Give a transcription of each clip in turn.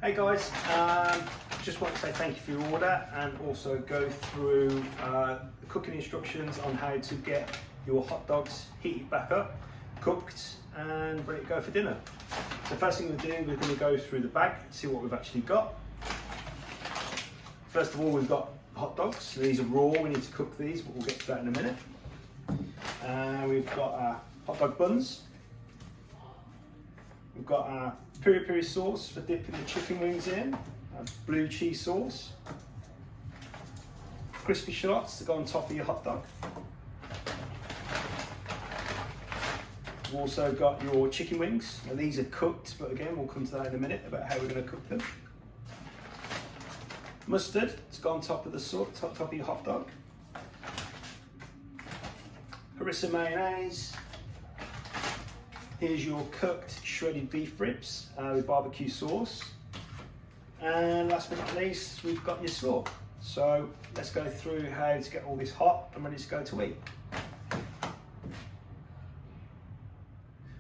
Hey guys, just want to say thank you for your order and also go through the cooking instructions on how to get your hot dogs heated back up, cooked and ready to go for dinner. So first thing we're going to go through the bag and see what we've actually got. First of all, we've got hot dogs. So these are raw, we need to cook these, but we'll get to that in a minute. We've got our hot dog buns. We've got our peri-peri sauce for dipping the chicken wings in, our blue cheese sauce, crispy shallots to go on top of your hot dog. We've also got your chicken wings, and these are cooked, but again we'll come to that in a minute about how we're going to cook them. Mustard to go on top of the sauce, top of your hot dog. Harissa mayonnaise. Here's your cooked shredded beef ribs with barbecue sauce. And last but not least, we've got your slaw. So let's go through how to get all this hot and ready to go to eat.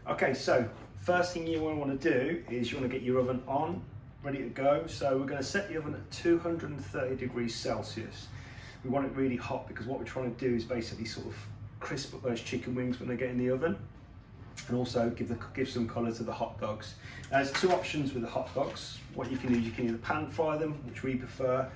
Okay, so first thing you want to do is you want to get your oven on, ready to go. So we're going to set the oven at 230 degrees Celsius. We want it really hot because what we're trying to do is basically sort of crisp up those chicken wings when they get in the oven, and also give some colour to the hot dogs. There's two options with the hot dogs. What you can do, you can either pan fry them, which we prefer,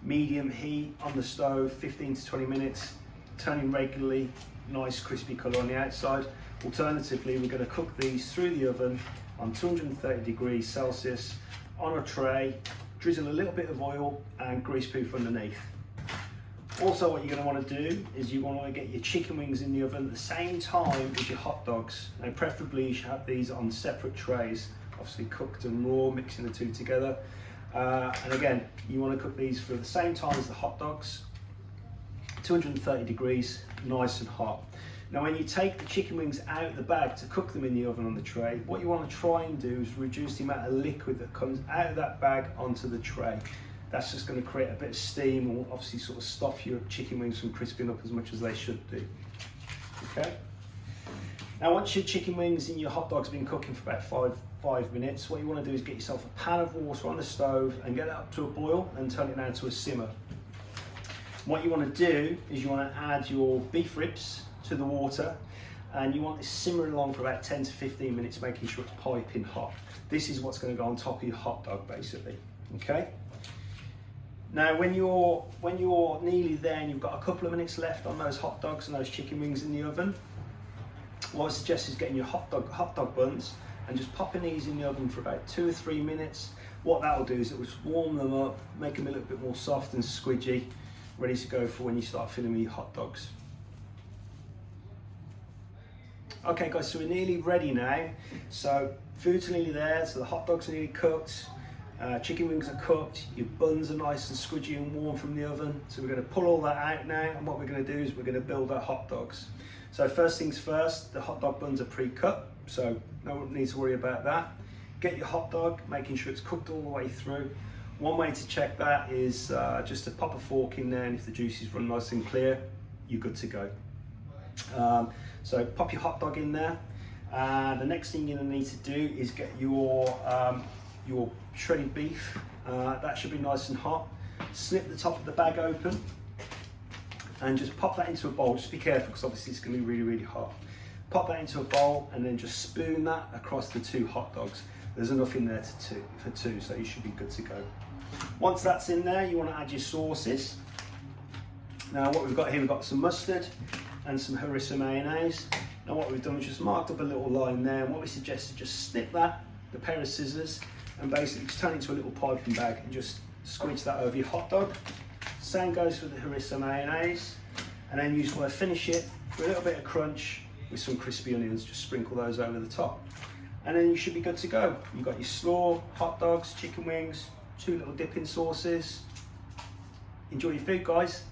medium heat on the stove, 15 to 20 minutes, turning regularly, nice crispy colour on the outside. Alternatively, we're going to cook these through the oven on 230 degrees Celsius on a tray, drizzle a little bit of oil and greaseproof underneath. Also, what you're going to want to do is you want to get your chicken wings in the oven at the same time as your hot dogs. Now, preferably you should have these on separate trays, obviously cooked and raw, mixing the two together. And again, you want to cook these for the same time as the hot dogs, 230 degrees, nice and hot. Now, when you take the chicken wings out of the bag to cook them in the oven on the tray, what you want to try and do is reduce the amount of liquid that comes out of that bag onto the tray. That's just going to create a bit of steam and will obviously sort of stop your chicken wings from crisping up as much as they should do. Okay. Now, once your chicken wings and your hot dogs have been cooking for about five minutes, what you want to do is get yourself a pan of water on the stove and get it up to a boil and turn it down to a simmer. What you want to do is you want to add your beef ribs to the water, and you want this simmering along for about 10 to 15 minutes, making sure it's piping hot. This is what's going to go on top of your hot dog, basically. Okay. Now, when you're nearly there and you've got a couple of minutes left on those hot dogs and those chicken wings in the oven, what I suggest is getting your hot dog buns and just popping these in the oven for about 2 or 3 minutes. What that'll do is it will just warm them up, make them a little bit more soft and squidgy, ready to go for when you start filling with your hot dogs. Okay guys, so we're nearly ready now. So food's nearly there, so the hot dogs are nearly cooked. Chicken wings are cooked, your buns are nice and squidgy and warm from the oven. So we're going to pull all that out now, and what we're going to do is we're going to build our hot dogs. So first things first, the hot dog buns are pre-cut, so no need to worry about that. Get your hot dog, making sure it's cooked all the way through. One way to check that is just to pop a fork in there, and if the juices run nice and clear, you're good to go. So pop your hot dog in there. The next thing you're going to need to do is get your shredded beef. That should be nice and hot. Snip the top of the bag open and just pop that into a bowl. Just be careful because obviously it's going to be really, really hot. Pop that into a bowl and then just spoon that across the 2 hot dogs. There's enough in there for two, so you should be good to go. Once that's in there, you want to add your sauces. Now, what we've got here, we've got some mustard and some harissa mayonnaise. Now, what we've done is just marked up a little line there, and what we suggest is just snip that, the pair of scissors, and basically just turn it into a little piping bag and just squeeze that over your hot dog. Same goes for the harissa mayonnaise, and then you just want to finish it with a little bit of crunch with some crispy onions. Just sprinkle those over the top, and then you should be good to go. You've got your slaw, hot dogs, chicken wings, 2 little dipping sauces. Enjoy your food, guys.